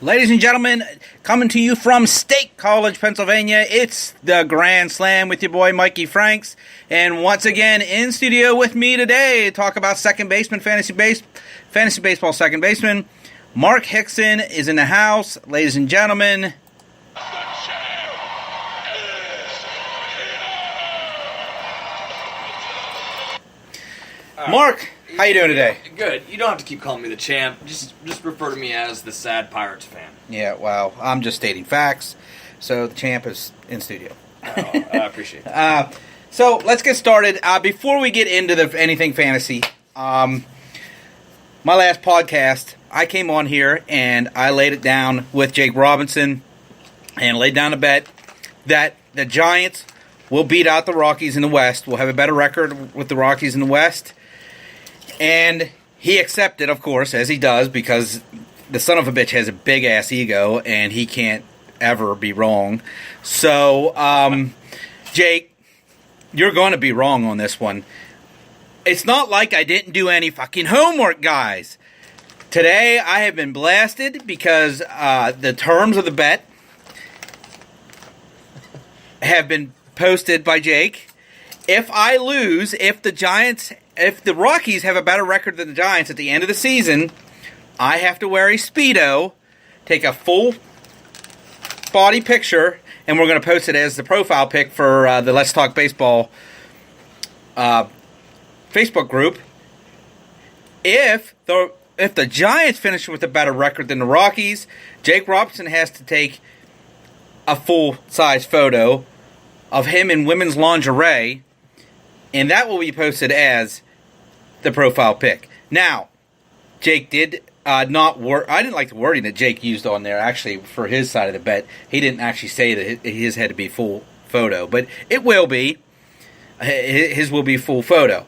Ladies and gentlemen, coming to you from State College, Pennsylvania, it's the Grand Slam with your boy Mikey Franks. And once again, in studio with me today to talk about second baseman, fantasy baseball second baseman. Mark Hickson is in the house. Ladies and gentlemen. Mark, how you doing today? Good. You don't have to keep calling me the champ. Just refer to me as the sad Pirates fan. Yeah, well, I'm just stating facts. So the champ is in studio. Oh, I appreciate that. So let's get started. Before we get into anything fantasy, my last podcast, I came on here and I laid it down with Jake Robinson and laid down a bet that the Giants will beat out the Rockies in the West. We'll have a better record with the Rockies in the West. And he accepted, of course, as he does, because the son of a bitch has a big-ass ego, and he can't ever be wrong. So, Jake, you're going to be wrong on this one. It's not like I didn't do any fucking homework, guys. Today, I have been blasted because the terms of the bet have been posted by Jake. If I lose, if the Rockies have a better record than the Giants at the end of the season, I have to wear a Speedo, take a full body picture, and we're going to post it as the profile pic for the Let's Talk Baseball Facebook group. If the Giants finish with a better record than the Rockies, Jake Robinson has to take a full-size photo of him in women's lingerie, and that will be posted as the profile pic. Now, Jake did I didn't like the wording that Jake used on there, actually, for his side of the bet. He didn't actually say that his had to be full photo, but it will be. His will be full photo.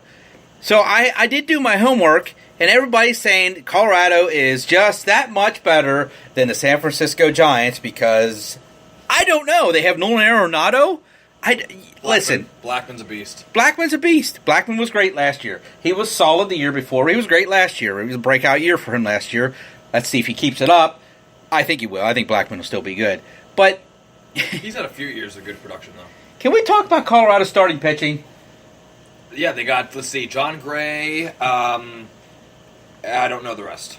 So I did do my homework, and everybody's saying Colorado is just that much better than the San Francisco Giants because, I don't know, they have Nolan Arenado. Listen. Blackman's a beast. Blackman's a beast. Blackman was great last year. He was solid the year before. He was great last year. It was a breakout year for him last year. Let's see if he keeps it up. I think he will. I think Blackman will still be good. But he's had a few years of good production, though. Can we talk about Colorado starting pitching? Yeah, they got, let's see, John Gray. I don't know the rest.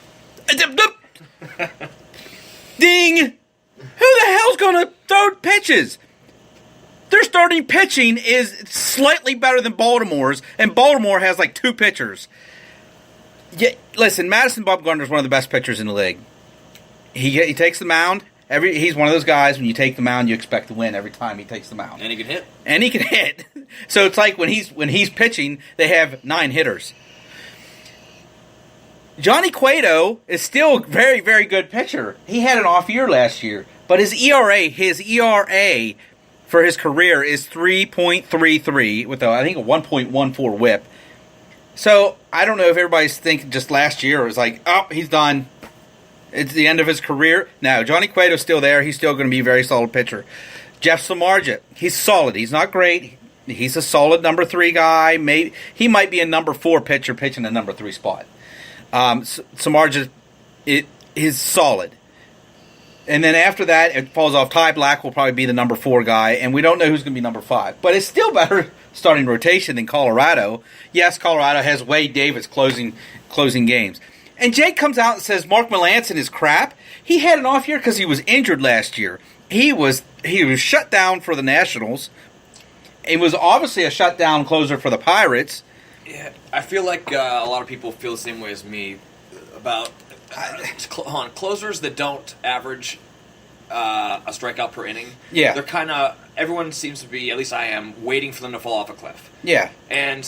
Ding! Who the hell's going to throw pitches? Their starting pitching is slightly better than Baltimore's, and Baltimore has like two pitchers. Yeah, listen, Madison Bumgarner is one of the best pitchers in the league. He takes the mound. He's one of those guys, when you take the mound, you expect to win every time he takes the mound. And he can hit. And he can hit. So it's like when he's pitching, they have 9 hitters. Johnny Cueto is still a very, very good pitcher. He had an off year last year, but his ERA for his career is 3.33 with I think a 1.14 whip. So I don't know if everybody's thinking just last year it was like, oh, he's done. It's the end of his career. No, Johnny Cueto's still there. He's still going to be a very solid pitcher. Jeff Samardzija, he's solid. He's not great. He's a solid number 3 guy. Maybe he might be a number 4 pitcher pitching the number 3 spot. Samardzija is solid. And then after that, it falls off. Ty Black will probably be the number 4 guy, and we don't know who's going to be number 5. But it's still better starting rotation than Colorado. Yes, Colorado has Wade Davis closing games. And Jake comes out and says Mark Melancon is crap. He had an off year because he was injured last year. He was shut down for the Nationals. He was obviously a shutdown closer for the Pirates. Yeah, I feel like a lot of people feel the same way as me about closers that don't average a strikeout per inning. Yeah. They're kind of, everyone seems to be, at least I am, waiting for them to fall off a cliff. Yeah. And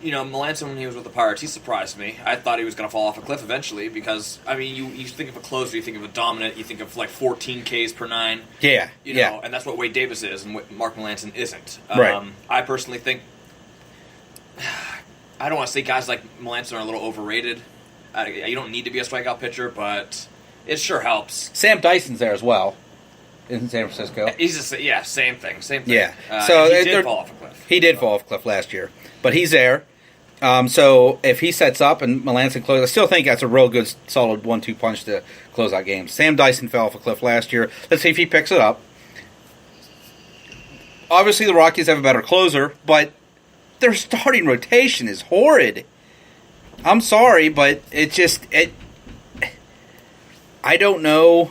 Melancon, when he was with the Pirates, he surprised me. I thought he was going to fall off a cliff eventually because, I mean, you think of a closer, you think of a dominant, you think of like 14 Ks per 9. Yeah. And that's what Wade Davis is, and what Mark Melancon isn't. Right. I personally think, I don't want to say guys like Melancon are a little overrated. You don't need to be a strikeout pitcher, but it sure helps. Sam Dyson's there as well in San Francisco. He's just, same thing. Yeah. So he did fall off a cliff. He did fall off a cliff last year, but he's there. So if he sets up and Melanson closes, I still think that's a real good, solid 1-2 punch to close out games. Sam Dyson fell off a cliff last year. Let's see if he picks it up. Obviously, the Rockies have a better closer, but their starting rotation is horrid. I'm sorry, but I don't know.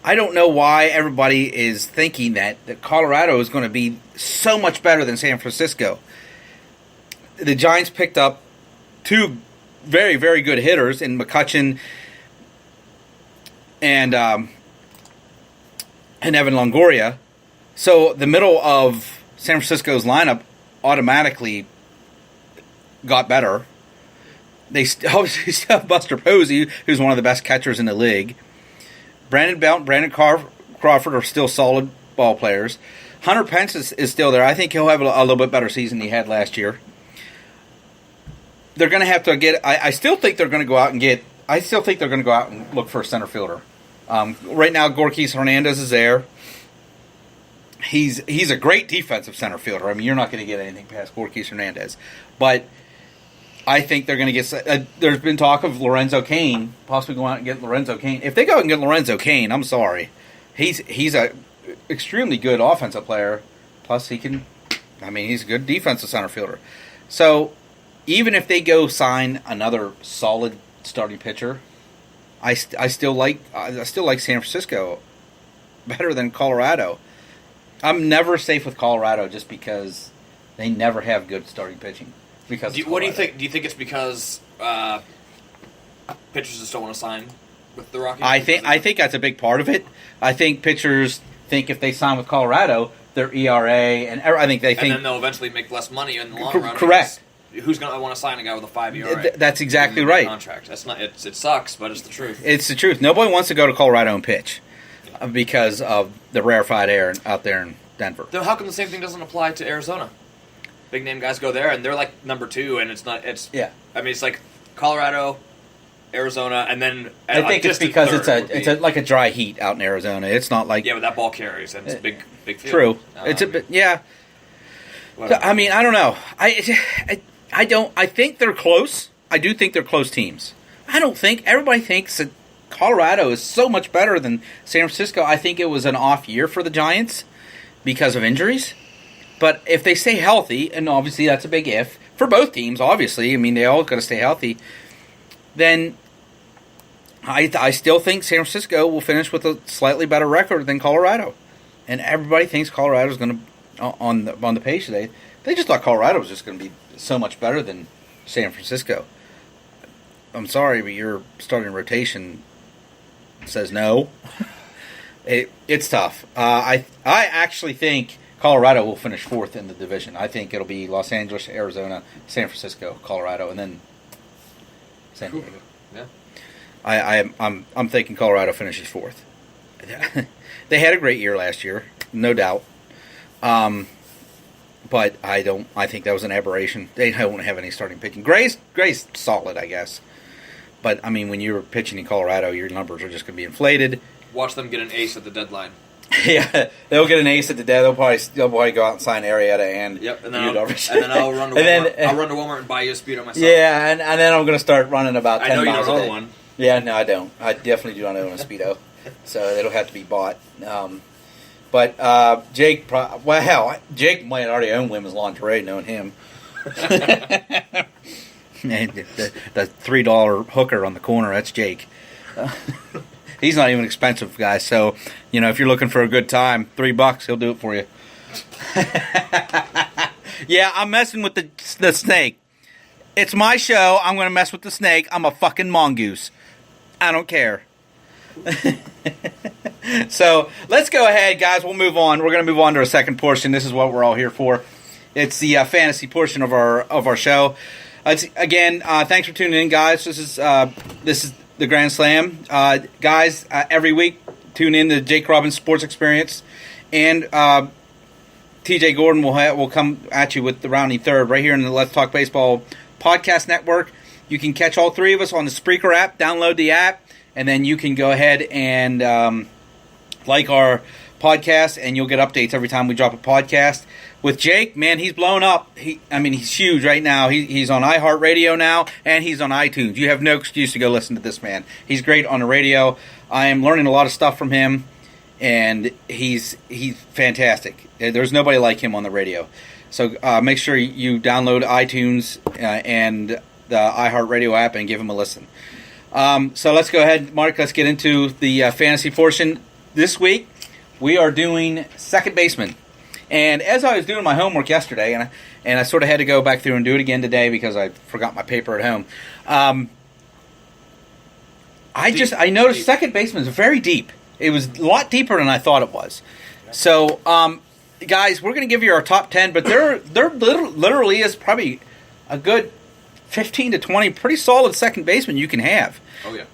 I don't know why everybody is thinking that Colorado is going to be so much better than San Francisco. The Giants picked up 2 very, very good hitters in McCutchen and Evan Longoria. So the middle of San Francisco's lineup automatically got better. They obviously still have Buster Posey, who's one of the best catchers in the league. Brandon Belt, Brandon Crawford are still solid ball players. Hunter Pence is still there. I think he'll have a little bit better season than he had last year. They're going to have to get. I still think they're going to go out and get. I still think they're going to go out and look for a center fielder. Right now, Gorkis Hernandez is there. He's a great defensive center fielder. I mean, you're not going to get anything past Gorkis Hernandez, but I think they're going to get. There's been talk of Lorenzo Cain possibly going out and get Lorenzo Cain. If they go out and get Lorenzo Cain, I'm sorry, he's a extremely good offensive player. Plus, he can. I mean, he's a good defensive center fielder. So, even if they go sign another solid starting pitcher, I still like San Francisco better than Colorado. I'm never safe with Colorado just because they never have good starting pitching. What do you think? Do you think it's because pitchers just don't want to sign with the Rockies? I think that's a big part of it. I think pitchers think if they sign with Colorado, their ERA and then they'll eventually make less money in the long run. Correct. Who's going to want to sign a guy with a 5 ERA? That's exactly right. Contract. That's not. It sucks, but it's the truth. It's the truth. Nobody wants to go to Colorado and pitch because of the rarefied air out there in Denver. Then how come the same thing doesn't apply to Arizona? Big name guys go there, and they're like number 2, and it's not. It's yeah. I mean, it's like Colorado, Arizona, and then I think it's because it's like a dry heat out in Arizona. It's not like but that ball carries, and it's a big field. True. It's a bit So, I mean, I don't know. I think they're close. I do think they're close teams. I don't think everybody thinks that Colorado is so much better than San Francisco. I think it was an off year for the Giants because of injuries. But if they stay healthy, and obviously that's a big if, for both teams, obviously, I mean, they all got to stay healthy, then I still think San Francisco will finish with a slightly better record than Colorado. And everybody thinks Colorado's going to, on the page today, they just thought Colorado was just going to be so much better than San Francisco. I'm sorry, but your starting rotation says no. It's tough. I actually think Colorado will finish 4th in the division. I think it'll be Los Angeles, Arizona, San Francisco, Colorado, and then San Diego. Yeah. I'm thinking Colorado finishes 4th. They had a great year last year, no doubt. But I think that was an aberration. They don't have any starting pitching. Gray's solid, I guess. But I mean, when you're pitching in Colorado, your numbers are just going to be inflated. Watch them get an ace at the deadline. Yeah, they'll get an ace at the deadline. They'll probably go out and sign Arrieta and I'll run to Walmart. I'll run to Walmart and buy you a Speedo myself. Yeah, and then I'm going to start running about 10 miles a day. I know you don't own one. Yeah, no, I don't. I definitely do not own a Speedo, so it'll have to be bought. But Jake, Jake might already own women's lingerie, knowing him. The $3 hooker on the corner, that's Jake. He's not even expensive, guys. So, if you're looking for a good time, $3, he'll do it for you. Yeah, I'm messing with the snake. It's my show. I'm going to mess with the snake. I'm a fucking mongoose. I don't care. So, let's go ahead, guys. We'll move on. We're going to move on to our second portion. This is what we're all here for. It's the fantasy portion of our show. Again, thanks for tuning in, guys. This is the Grand Slam. Guys, every week, tune in to Jake Robbins Sports Experience. And TJ Gordon will come at you with the rounding third right here in the Let's Talk Baseball podcast network. You can catch all 3 of us on the Spreaker app. Download the app, and then you can go ahead and like our podcast, and you'll get updates every time we drop a podcast. With Jake, man, he's blown up. He's huge right now. He's on iHeartRadio now, and he's on iTunes. You have no excuse to go listen to this man. He's great on the radio. I am learning a lot of stuff from him, and he's fantastic. There's nobody like him on the radio. So make sure you download iTunes and the iHeartRadio app and give him a listen. So let's go ahead, Mark. Let's get into the fantasy portion. This week, we are doing second baseman. And as I was doing my homework yesterday, and I sort of had to go back through and do it again today because I forgot my paper at home, I noticed second baseman is very deep. It was a lot deeper than I thought it was. So, guys, we're going to give you our top 10, but there literally is probably a good 15 to 20 pretty solid second baseman you can have. Oh, yeah.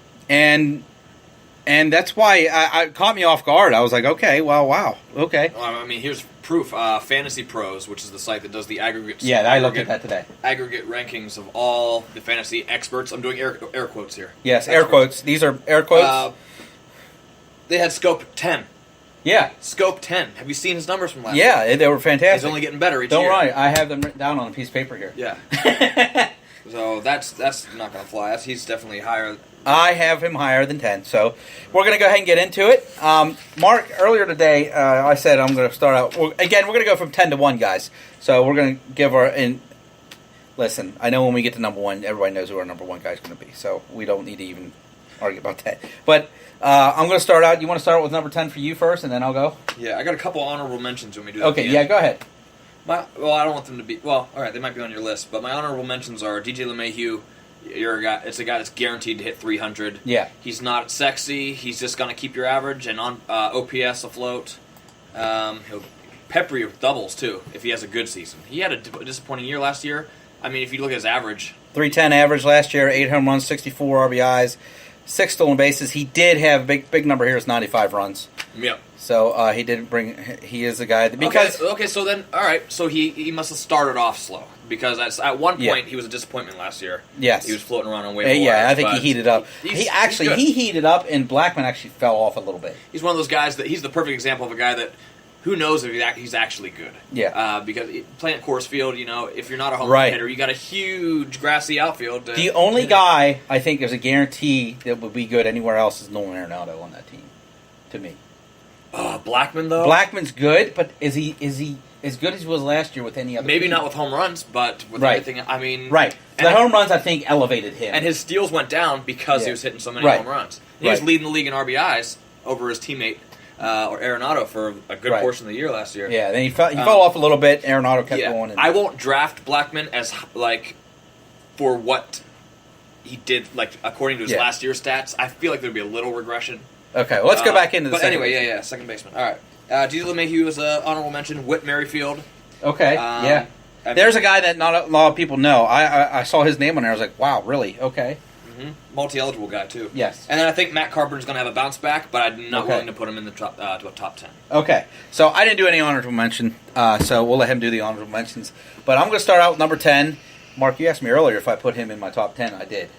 And that's why it caught me off guard. I was like, okay, well, wow, okay. Well, I mean, here's proof. Fantasy Pros, which is the site that does the aggregates. Yeah, I looked at that today. Aggregate rankings of all the fantasy experts. I'm doing air quotes here. Yes, air quotes. These are air quotes. They had Scope 10. Yeah. Scope 10. Have you seen his numbers from last year? Yeah, they were fantastic. He's only getting better each year. year. Don't worry, I have them written down on a piece of paper here. Yeah. So that's not going to fly. He's definitely higher. I have him higher than 10, so we're going to go ahead and get into it. Mark, earlier today, I said I'm going to start out. Again, we're going to go from 10 to 1, guys. So we're going to give listen, I know when we get to number 1, everybody knows who our number 1 guy is going to be, so we don't need to even argue about that. But I'm going to start out. You want to start with number 10 for you first, and then I'll go? Yeah, I got a couple honorable mentions when we do that. Okay, yeah, go ahead. I don't want them to be... Well, all right, they might be on your list, but my honorable mentions are DJ LeMahieu. It's a guy that's guaranteed to hit 300. Yeah. He's not sexy. He's just going to keep your average and on OPS afloat. He'll pepper you with doubles, too, if he has a good season. He had a disappointing year last year. I mean, if you look at his average... 310 average last year, 8 home runs, 64 RBIs, 6 stolen bases. He did have, big number here is 95 runs. Yep. So he didn't bring... He is the guy... Because okay, so then... All right, so he must have started off slow. Because at one point, he was a disappointment last year. Yes. He was floating around on waiver Yeah, I think he heated up. He heated up, and Blackman actually fell off a little bit. He's one of those guys that... He's the perfect example of a guy that... Who knows if he's actually good? Yeah. Because playing at Coors Field, if you're not a home run hitter, you got a huge grassy outfield. The only guy I think is a guarantee that would be good anywhere else is Nolan Arenado on that team, to me. Blackman, though? Blackman's good, but is he as good as he was last year with any other Maybe team? not with home runs, but with everything. I mean... Right. The home runs, I think, elevated him. And his steals went down because he was hitting so many home runs. He was leading the league in RBIs over his teammate... or Arenado for a good portion of the year last year. Yeah, then he fell off a little bit. Arenado kept going. I won't draft Blackman as for what he did according to his last year's stats. I feel like there'd be a little regression. Okay, well, let's go back into the second. But anyway, second baseman. All right, DJ LeMahieu is an honorable mention. Whit Merrifield. Okay, yeah. There's a guy that not a lot of people know. I saw his name on there. I was like, wow, really? Okay. Mm-hmm. Multi-eligible guy, too. Yes. And then I think Matt Carpenter's going to have a bounce back, but I'm not willing to put him in the top to a top 10. Okay. So I didn't do any honorable mention, so we'll let him do the honorable mentions. But I'm going to start out with number 10. Mark, you asked me earlier if I put him in my top 10. I did.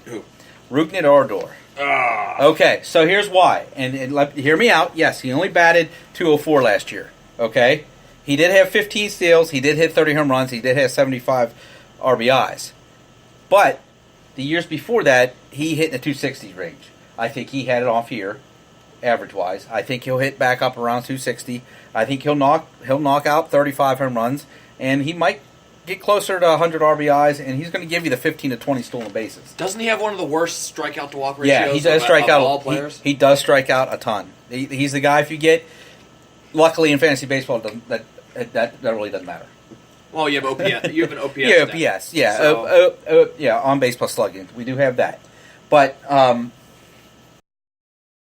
Who? Rougned Odor. Okay, so here's why. And hear me out. Yes, he only batted .204 last year. Okay? He did have 15 steals. He did hit 30 home runs. He did have 75 RBIs. But... the years before that, he hit in the 260s range. I think he had it off here, average-wise. I think he'll hit back up around 260. I think he'll knock out 35 home runs, and he might get closer to 100 RBIs, and he's going to give you the 15 to 20 stolen bases. Doesn't he have one of the worst strikeout to walk ratios? Yeah, he does strike out. All players? He does strike out a ton. He's the guy. If you get, luckily in fantasy baseball, that really doesn't matter. Well, you have OPS. You have an OPS. Yeah, OPS. Yeah, So, on base plus slugging. We do have that, but